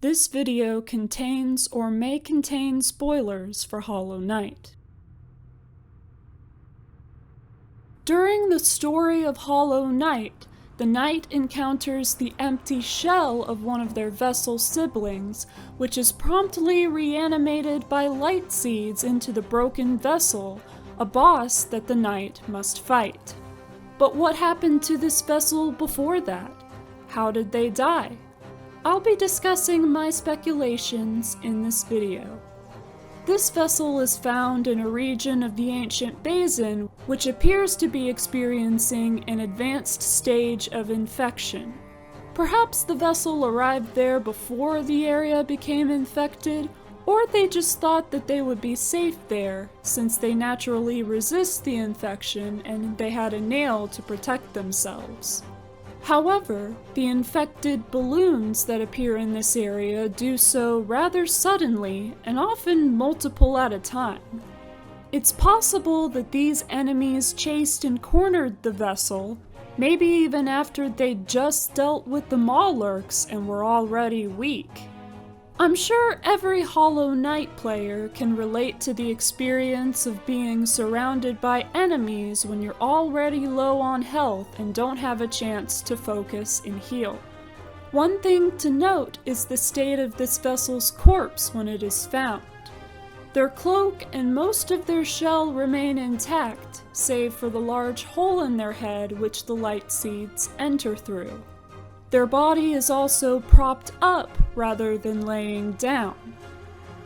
This video contains or may contain spoilers for Hollow Knight. During the story of Hollow Knight, the knight encounters the empty shell of one of their vessel siblings, which is promptly reanimated by light seeds into the broken vessel, a boss that the knight must fight. But what happened to this vessel before that? How did they die? I'll be discussing my speculations in this video. This vessel is found in a region of the ancient basin which appears to be experiencing an advanced stage of infection. Perhaps the vessel arrived there before the area became infected, or they just thought that they would be safe there since they naturally resist the infection and they had a nail to protect themselves. However, the infected balloons that appear in this area do so rather suddenly and often multiple at a time. It's possible that these enemies chased and cornered the vessel, maybe even after they'd just dealt with the Maw-lurks and were already weak. I'm sure every Hollow Knight player can relate to the experience of being surrounded by enemies when you're already low on health and don't have a chance to focus and heal. One thing to note is the state of this vessel's corpse when it is found. Their cloak and most of their shell remain intact, save for the large hole in their head which the light seeds enter through. Their body is also propped up rather than laying down.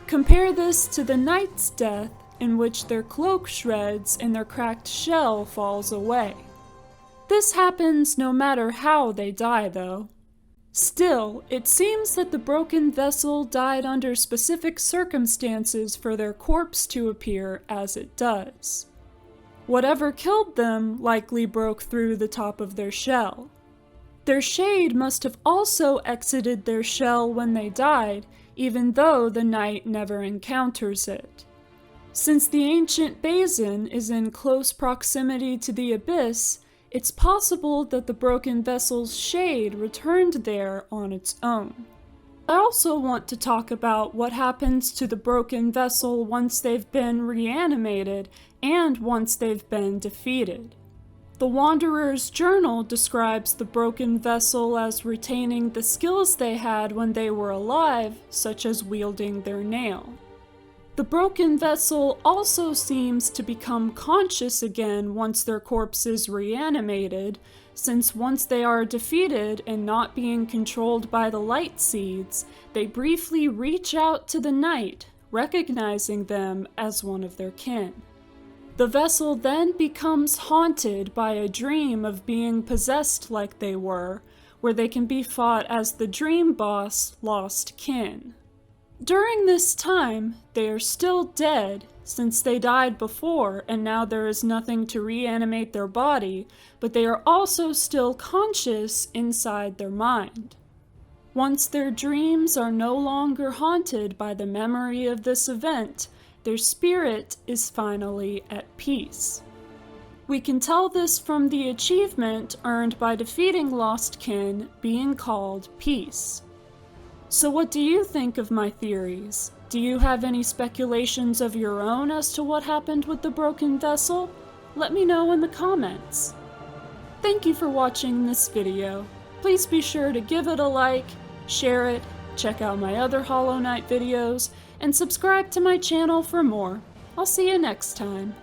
Compare this to the knight's death, in which their cloak shreds and their cracked shell falls away. This happens no matter how they die, though. Still, it seems that the broken vessel died under specific circumstances for their corpse to appear as it does. Whatever killed them likely broke through the top of their shell. Their shade must have also exited their shell when they died, even though the knight never encounters it. Since the ancient basin is in close proximity to the abyss, it's possible that the broken vessel's shade returned there on its own. I also want to talk about what happens to the broken vessel once they've been reanimated and once they've been defeated. The Wanderer's Journal describes the broken vessel as retaining the skills they had when they were alive, such as wielding their nail. The broken vessel also seems to become conscious again once their corpse is reanimated, since once they are defeated and not being controlled by the light seeds, they briefly reach out to the knight, recognizing them as one of their kin. The vessel then becomes haunted by a dream of being possessed like they were, where they can be fought as the dream boss Lost Kin. During this time, they are still dead, since they died before and now there is nothing to reanimate their body, but they are also still conscious inside their mind. Once their dreams are no longer haunted by the memory of this event, their spirit is finally at peace. We can tell this from the achievement earned by defeating Lost Kin being called Peace. So what do you think of my theories? Do you have any speculations of your own as to what happened with the broken vessel? Let me know in the comments. Thank you for watching this video. Please be sure to give it a like, share it, check out my other Hollow Knight videos, and subscribe to my channel for more. I'll see you next time.